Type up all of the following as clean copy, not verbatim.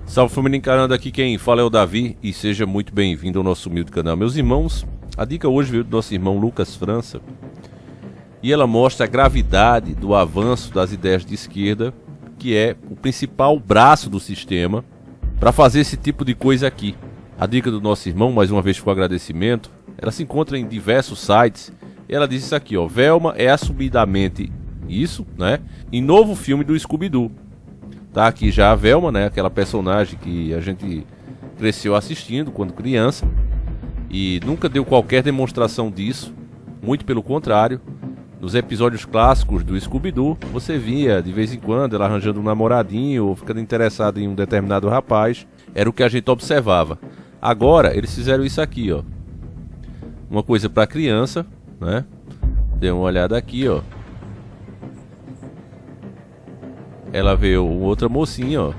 Salve família encarando, aqui quem fala é o Davi e seja muito bem-vindo ao nosso humilde canal. Meus irmãos, a dica hoje veio do nosso irmão Lucas França e ela mostra a gravidade do avanço das ideias de esquerda, que é o principal braço do sistema para fazer esse tipo de coisa aqui. A dica do nosso irmão, mais uma vez com agradecimento, ela se encontra em diversos sites e ela diz isso aqui, ó: Velma é assumidamente isso, né? Em novo filme do Scooby-Doo. Tá aqui já a Velma, né? Aquela personagem que a gente cresceu assistindo quando criança e nunca deu qualquer demonstração disso, muito pelo contrário. Nos episódios clássicos do Scooby-Doo, você via de vez em quando ela arranjando um namoradinho ou ficando interessada em um determinado rapaz. Era o que a gente observava. Agora, eles fizeram isso aqui, ó. Uma coisa para criança, né? Dê uma olhada aqui, ó. Ela vê outra mocinha, ó.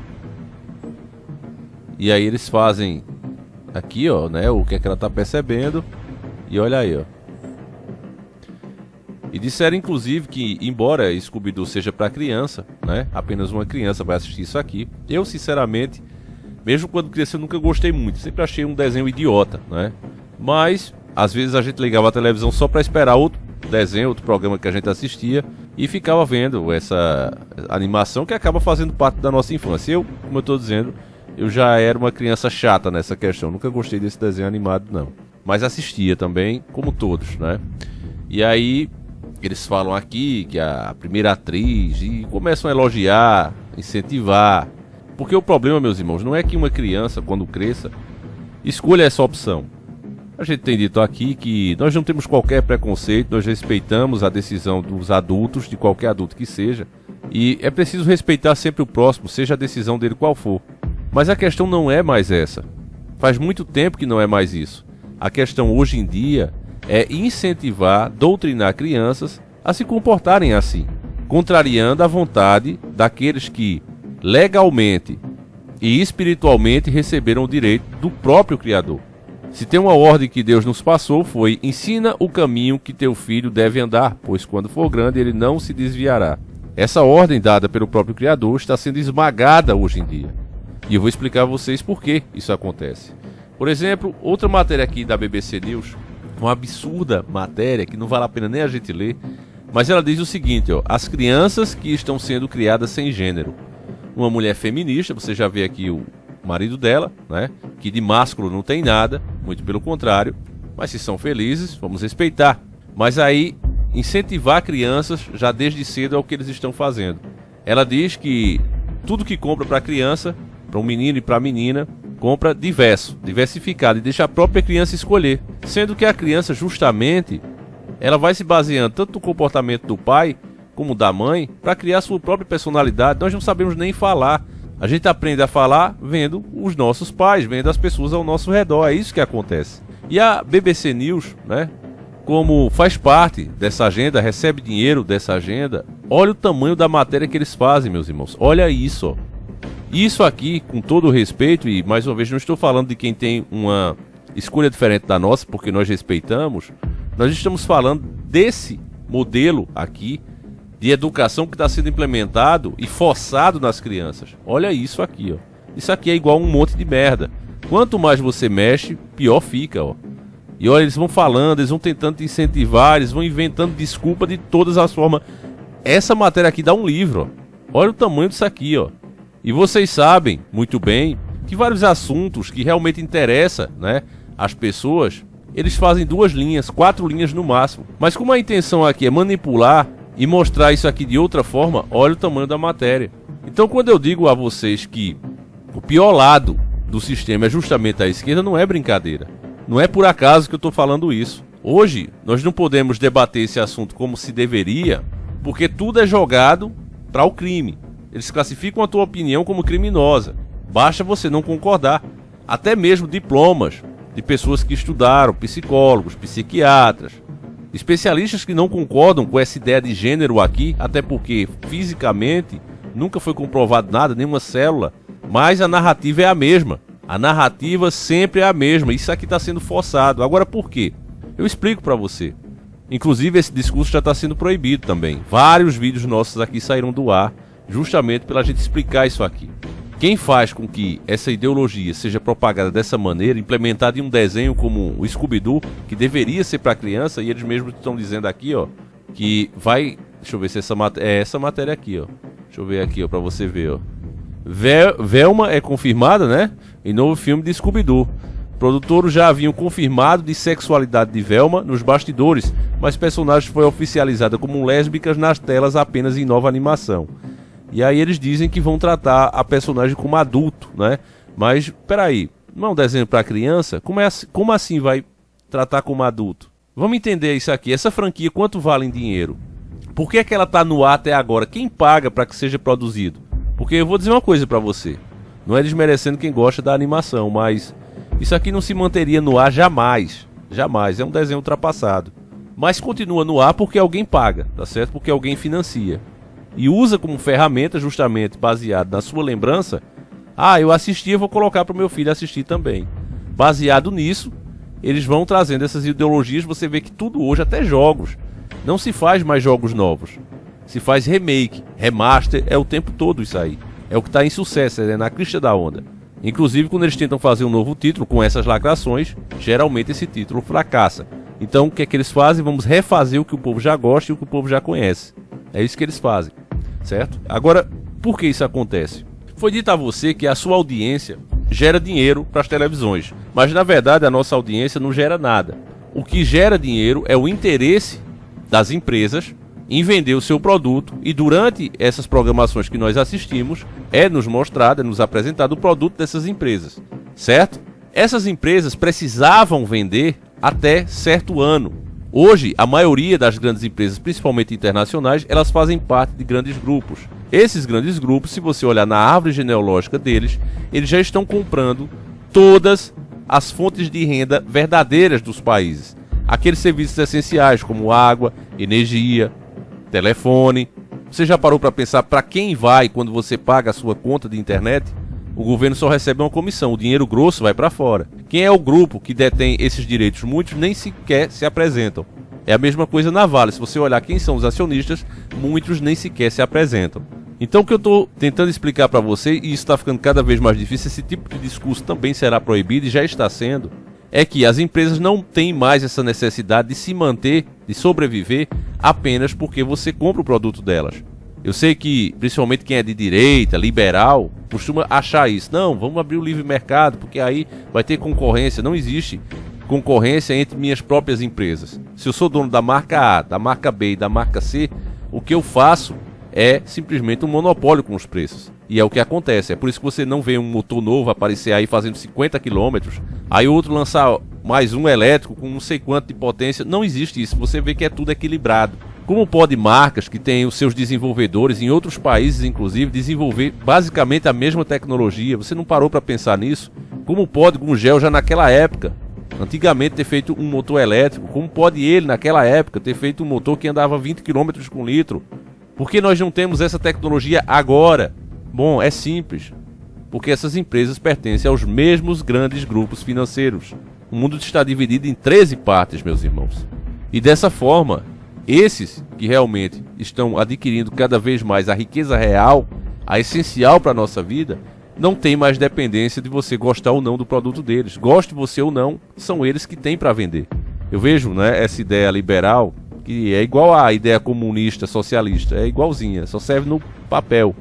E aí eles fazem aqui, ó, né? O que é que ela tá percebendo. E olha aí, ó. E disseram inclusive que, embora Scooby-Doo seja para criança, né? Apenas uma criança vai assistir isso aqui. Eu, sinceramente, mesmo quando criança, eu nunca gostei muito. Sempre achei um desenho idiota, né? Mas, às vezes a gente ligava a televisão só para esperar outro desenho, outro programa que a gente assistia e ficava vendo essa animação que acaba fazendo parte da nossa infância. Eu, como eu estou dizendo, eu já era uma criança chata nessa questão. Nunca gostei desse desenho animado, não. Mas assistia também, como todos, né? E aí eles falam aqui que a primeira atriz e começam a elogiar, incentivar. Porque o problema, meus irmãos, não é que uma criança, quando cresça, escolha essa opção. A gente tem dito aqui que nós não temos qualquer preconceito, nós respeitamos a decisão dos adultos, de qualquer adulto que seja, e é preciso respeitar sempre o próximo, seja a decisão dele qual for. Mas a questão não é mais essa. Faz muito tempo que não é mais isso. A questão hoje em dia é incentivar, doutrinar crianças a se comportarem assim, contrariando a vontade daqueles que legalmente e espiritualmente receberam o direito do próprio Criador. Se tem uma ordem que Deus nos passou, foi: ensina o caminho que teu filho deve andar, pois quando for grande ele não se desviará. Essa ordem dada pelo próprio Criador está sendo esmagada hoje em dia. E eu vou explicar a vocês por que isso acontece. Por exemplo, outra matéria aqui da BBC News, uma absurda matéria que não vale a pena nem a gente ler, mas ela diz o seguinte, ó: as crianças que estão sendo criadas sem gênero. Uma mulher feminista, você já vê aqui o marido dela, né, que de másculo não tem nada, muito pelo contrário, mas se são felizes, vamos respeitar. Mas aí, incentivar crianças já desde cedo é o que eles estão fazendo. Ela diz que tudo que compra para criança, para um menino e para a menina, compra diversificado e deixa a própria criança escolher. Sendo que a criança, justamente, ela vai se baseando tanto no comportamento do pai como da mãe para criar sua própria personalidade. Nós não sabemos nem falar. A gente aprende a falar vendo os nossos pais, vendo as pessoas ao nosso redor. É isso que acontece. E a BBC News, né, como faz parte dessa agenda, recebe dinheiro dessa agenda, olha o tamanho da matéria que eles fazem, meus irmãos. Olha isso, ó. Isso aqui, com todo o respeito, e mais uma vez não estou falando de quem tem uma escolha diferente da nossa, porque nós respeitamos. Nós estamos falando desse modelo aqui de educação que está sendo implementado e forçado nas crianças. Olha isso aqui, ó. Isso aqui é igual um monte de merda. Quanto mais você mexe, pior fica, ó. E olha, eles vão falando, eles vão tentando te incentivar, eles vão inventando desculpa de todas as formas. Essa matéria aqui dá um livro, ó. Olha o tamanho disso aqui, ó. E vocês sabem muito bem que vários assuntos que realmente interessam, né, as pessoas, eles fazem 2 linhas, 4 linhas no máximo. Mas como a intenção aqui é manipular e mostrar isso aqui de outra forma, olha o tamanho da matéria. Então, quando eu digo a vocês que o pior lado do sistema é justamente a esquerda, não é brincadeira. Não é por acaso que eu estou falando isso. Hoje, nós não podemos debater esse assunto como se deveria, porque tudo é jogado para o crime. Eles classificam a tua opinião como criminosa. Basta você não concordar. Até mesmo diplomas de pessoas que estudaram, psicólogos, psiquiatras, especialistas que não concordam com essa ideia de gênero aqui, até porque fisicamente nunca foi comprovado nada, nenhuma célula, mas a narrativa é a mesma. A narrativa sempre é a mesma. Isso aqui está sendo forçado. Agora por quê? Eu explico para você. Inclusive esse discurso já está sendo proibido também. Vários vídeos nossos aqui saíram do ar, justamente pela gente explicar isso aqui. Quem faz com que essa ideologia seja propagada dessa maneira, implementada em um desenho como o Scooby-Doo, que deveria ser para criança, e eles mesmos estão dizendo aqui, ó, que vai... Deixa eu ver se essa matéria aqui, ó. Deixa eu ver aqui, ó, para você ver, ó. Velma é confirmada, né, em novo filme de Scooby-Doo. Produtores já haviam confirmado de sexualidade de Velma nos bastidores, mas a personagem foi oficializada como lésbicas nas telas apenas em nova animação. E aí eles dizem que vão tratar a personagem como adulto, né? Mas, peraí, não é um desenho para criança? Como assim vai tratar como adulto? Vamos entender isso aqui. Essa franquia, quanto vale em dinheiro? Por que é que ela tá no ar até agora? Quem paga para que seja produzido? Porque eu vou dizer uma coisa para você. Não é desmerecendo quem gosta da animação, mas isso aqui não se manteria no ar jamais. Jamais. É um desenho ultrapassado. Mas continua no ar porque alguém paga, tá certo? Porque alguém financia. E usa como ferramenta justamente baseado na sua lembrança. Ah, eu assisti, eu vou colocar para o meu filho assistir também. Baseado nisso, eles vão trazendo essas ideologias. Você vê que tudo hoje, até jogos, não se faz mais jogos novos. Se faz remake, remaster, é o tempo todo isso aí. É o que está em sucesso, é na crista da onda. Inclusive quando eles tentam fazer um novo título com essas lacrações, geralmente esse título fracassa. Então o que é que eles fazem? Vamos refazer o que o povo já gosta e o que o povo já conhece. É isso que eles fazem, certo? Agora, por que isso acontece? Foi dito a você que a sua audiência gera dinheiro para as televisões, mas na verdade a nossa audiência não gera nada. O que gera dinheiro é o interesse das empresas em vender o seu produto, e durante essas programações que nós assistimos, é nos mostrado, é nos apresentado o produto dessas empresas, certo? Essas empresas precisavam vender até certo ano. Hoje, a maioria das grandes empresas, principalmente internacionais, elas fazem parte de grandes grupos. Esses grandes grupos, se você olhar na árvore genealógica deles, eles já estão comprando todas as fontes de renda verdadeiras dos países. Aqueles serviços essenciais como água, energia, telefone. Você já parou para pensar para quem vai quando você paga a sua conta de internet? O governo só recebe uma comissão, o dinheiro grosso vai para fora. Quem é o grupo que detém esses direitos? Muitos nem sequer se apresentam. É a mesma coisa na Vale. Se você olhar quem são os acionistas, muitos nem sequer se apresentam. Então o que eu estou tentando explicar para você, e isso está ficando cada vez mais difícil, esse tipo de discurso também será proibido e já está sendo, é que as empresas não têm mais essa necessidade de se manter, de sobreviver, apenas porque você compra o produto delas. Eu sei que, principalmente quem é de direita, liberal, costuma achar isso. Não, vamos abrir o livre mercado, porque aí vai ter concorrência. Não existe concorrência entre minhas próprias empresas. Se eu sou dono da marca A, da marca B e da marca C, o que eu faço é simplesmente um monopólio com os preços. E é o que acontece. É por isso que você não vê um motor novo aparecer aí fazendo 50 km, aí outro lançar mais um elétrico com não sei quanto de potência. Não existe isso. Você vê que é tudo equilibrado. Como pode marcas que têm os seus desenvolvedores em outros países, inclusive, desenvolver basicamente a mesma tecnologia? Você não parou para pensar nisso? Como pode Gurgel já naquela época, antigamente, ter feito um motor elétrico? Como pode ele naquela época ter feito um motor que andava 20 km com litro? Por que nós não temos essa tecnologia agora? Bom, é simples. Porque essas empresas pertencem aos mesmos grandes grupos financeiros. O mundo está dividido em 13 partes, meus irmãos. E dessa forma, esses que realmente estão adquirindo cada vez mais a riqueza real, a essencial para a nossa vida, não tem mais dependência de você gostar ou não do produto deles. Goste você ou não, são eles que têm para vender. Eu vejo, né, essa ideia liberal, que é igual à ideia comunista, socialista, é igualzinha, só serve no papel.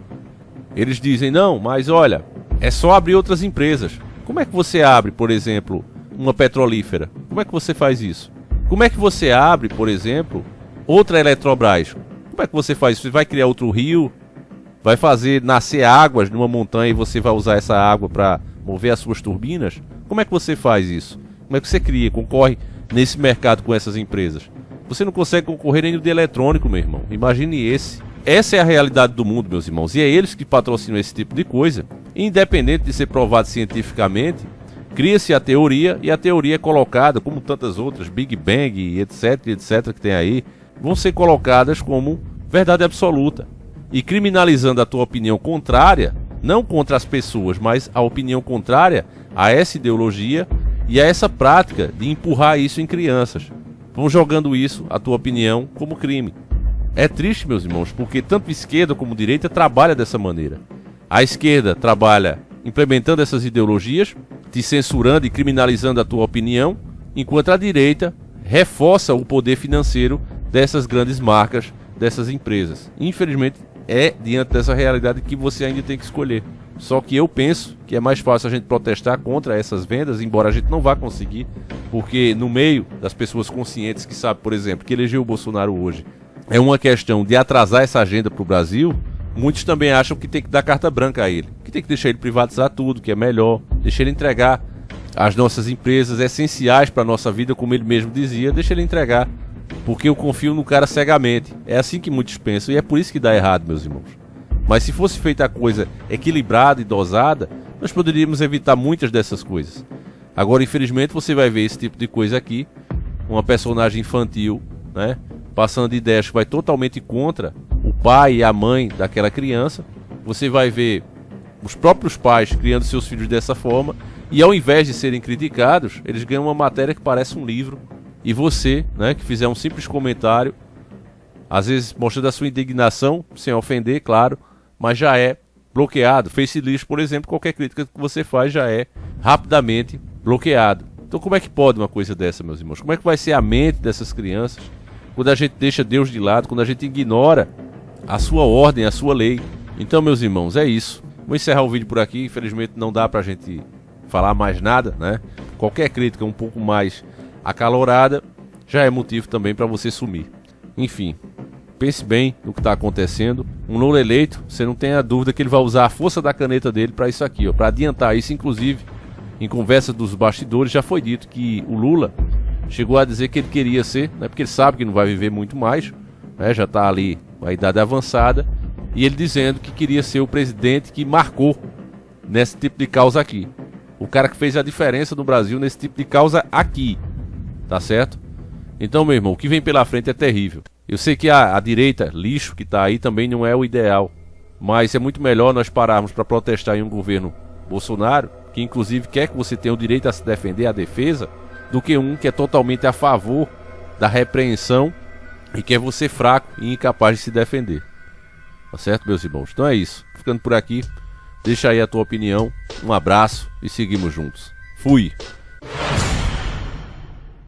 Eles dizem, não, mas olha, é só abrir outras empresas. Como é que você abre, por exemplo, uma petrolífera? Como é que você faz isso? Como é que você abre, por exemplo, outra Eletrobras? Como é que você faz isso? Você vai criar outro rio? Vai fazer nascer águas numa montanha e você vai usar essa água para mover as suas turbinas? Como é que você faz isso? Como é que você cria, concorre nesse mercado com essas empresas? Você não consegue concorrer nem no de eletrônico, meu irmão. Imagine esse. Essa é a realidade do mundo, meus irmãos. E é eles que patrocinam esse tipo de coisa. Independente de ser provado cientificamente, cria-se a teoria e a teoria é colocada, como tantas outras, Big Bang, etc, que tem aí, vão ser colocadas como verdade absoluta. E criminalizando a tua opinião contrária, não contra as pessoas, mas a opinião contrária a essa ideologia e a essa prática de empurrar isso em crianças. Vão jogando isso, a tua opinião, como crime. É triste, meus irmãos, porque tanto esquerda como direita trabalha dessa maneira. A esquerda trabalha implementando essas ideologias, te censurando e criminalizando a tua opinião, enquanto a direita reforça o poder financeiro dessas grandes marcas, dessas empresas. Infelizmente, é diante dessa realidade que você ainda tem que escolher. Só que eu penso que é mais fácil a gente protestar contra essas vendas, embora a gente não vá conseguir, porque no meio das pessoas conscientes que sabem, por exemplo, que elegeu o Bolsonaro hoje, é uma questão de atrasar essa agenda para o Brasil. Muitos também acham que tem que dar carta branca a ele, que tem que deixar ele privatizar tudo, que é melhor, deixar ele entregar as nossas empresas essenciais para a nossa vida, como ele mesmo dizia, deixa ele entregar, porque eu confio no cara cegamente. É assim que muitos pensam e é por isso que dá errado, meus irmãos. Mas se fosse feita a coisa equilibrada e dosada, nós poderíamos evitar muitas dessas coisas. Agora, infelizmente, você vai ver esse tipo de coisa aqui, uma personagem infantil, né, passando ideias que vai totalmente contra o pai e a mãe daquela criança. Você vai ver os próprios pais criando seus filhos dessa forma, e ao invés de serem criticados, eles ganham uma matéria que parece um livro, e você, né, que fizer um simples comentário, às vezes mostrando a sua indignação, sem ofender, claro, mas já é bloqueado. Facelist, por exemplo, qualquer crítica que você faz já é rapidamente bloqueado. Então como é que pode uma coisa dessa, meus irmãos? Como é que vai ser a mente dessas crianças quando a gente deixa Deus de lado, quando a gente ignora a sua ordem, a sua lei? Então, meus irmãos, é isso. Vou encerrar o vídeo por aqui. Infelizmente não dá pra gente falar mais nada, né? Qualquer crítica um pouco mais acalorada já é motivo também para você sumir. Enfim, pense bem no que está acontecendo. Um Lula eleito, você não tem a dúvida que ele vai usar a força da caneta dele para isso aqui, ó, para adiantar isso. Inclusive, em conversa dos bastidores, já foi dito que o Lula chegou a dizer que ele queria ser, né, porque ele sabe que não vai viver muito mais, né, já está ali com a idade avançada, e ele dizendo que queria ser o presidente que marcou nesse tipo de causa aqui. O cara que fez a diferença no Brasil nesse tipo de causa aqui, tá certo? Então, meu irmão, o que vem pela frente é terrível. Eu sei que a direita, lixo, que tá aí também não é o ideal, mas é muito melhor nós pararmos para protestar em um governo Bolsonaro, que inclusive quer que você tenha o direito a se defender, a defesa, do que um que é totalmente a favor da repreensão e quer você fraco e incapaz de se defender. Tá certo, meus irmãos? Então é isso. Ficando por aqui, deixa aí a tua opinião, um abraço e seguimos juntos. Fui!